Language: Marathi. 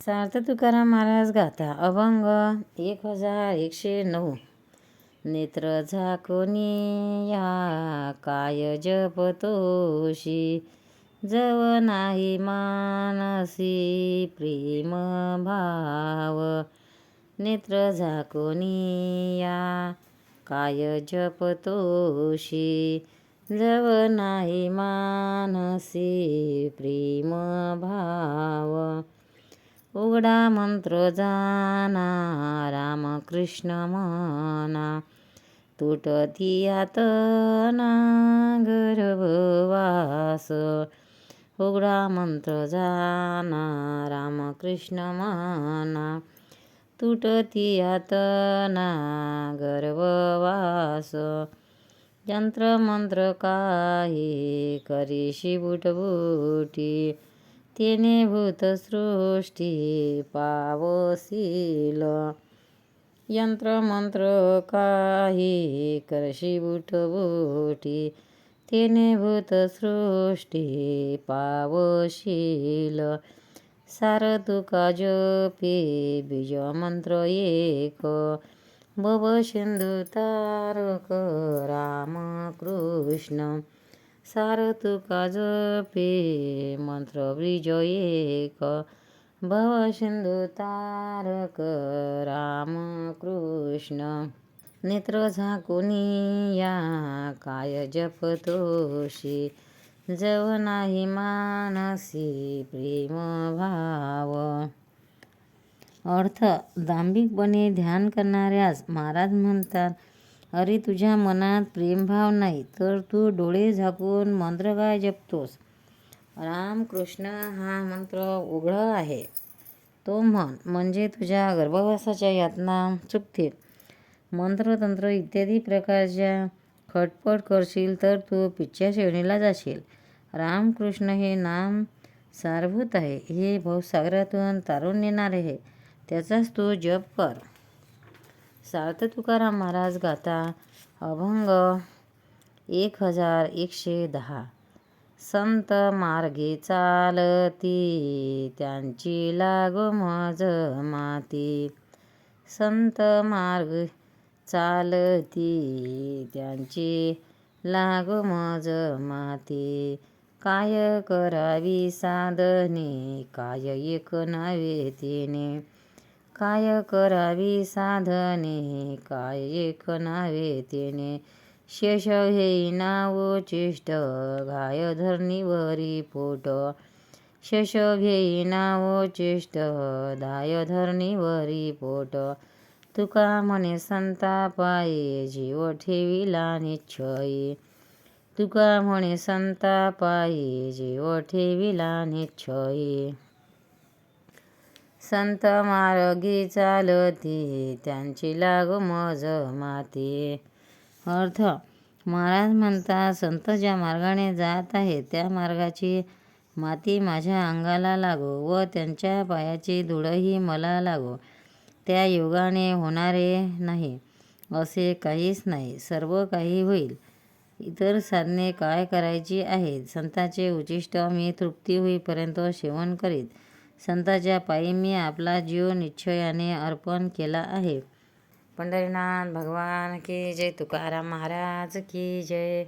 सार्थ तुकाराम महाराज गाथा अभंग 1109. नेत्र झाकोनी या काय जपतोशी, जव नाही मानसी प्रेम भाव. नेत्र झाकोनी या काय जपतोशी, जव नाही मानसी प्रेम भाव. उघडा मंत्र जाना रामकृष्ण मना, तुटती यातना गर्भवास. उघडा मंत्र जाना रामकृष्ण मना, तुटती यातना गर्भवास. यंत्र मंत्र काही करीशी बुटबुटी, तेने भूतसृष्टी पावसील. यंत्र मंत्र काही करशी बुटबुटी, तेने भूतसृष्टी पावशील. सार तुका जपे बीज मंत्र एक, भव सिंधू तारक रामकृष्ण. सार तुका जपे मंत्र बीज एक, भव सिंधू तारक रामकृष्ण. नेत्र झाकोनी या काय जपतोशी, जव नाही मानसी प्रेम भाव. अर्थ: दांभिकपणे ध्यान करणाऱ्यास महाराज म्हणतात, अरे तुझ्या मनात प्रेमभाव नाही तर तू डोळे झाकून मंत्र काय जपतोस. रामकृष्ण हा मंत्र उघड आहे, तो म्हण, म्हणजे तुझ्या गर्भवासाच्या यातना चुकतील. मंत्रतंत्र इत्यादी प्रकारच्या खटपट करशील तर तू पिच्च्या श्रेणीला जाशील. रामकृष्ण हे नाम सारभूत आहे, हे भवसागरातून तारून नेणारे आहे, त्याचाच तू जप कर. सार्थ तुकाराम महाराज गाथा अभंग 1110. संत मार्गी चालती त्यांची लागो मज माती. संत मार्ग चालती त्यांची लागो मज माती. काय करावी साधने काय एक नव्हे तेने. काय करावी साधने काय एक नव्हे तेने. शेष घेईना उचिष्ट घाय धरणीवरी पोट. शेष घेईना उचिष्ट धाय धरणीवरी पोट. तुका म्हणे संतापायी जीव ठेविला निश्चयी. तुका म्हणे संतापायी जीव ठेविला निश्चयी. संत मार्गी चालती त्यांची लागो मज माती. अर्थ: महाराज म्हणतात, संत ज्या मार्गाने जात आहेत त्या मार्गाची माती माझ्या अंगाला लागो व त्यांच्या पायाची धूळही मला लागो. त्या योगाने होणारे नाही असे काहीच नाही, सर्व काही होईल. इतर साधने काय करायची आहेत. संतांचे उचिष्ट मी तृप्ती होईपर्यंत सेवन करीत. संतांच्या पायी मी आपला जीव निश्चयाने अर्पण केला आहे. पंढरीनाथ भगवान की जय. तुकाराम महाराज की जय.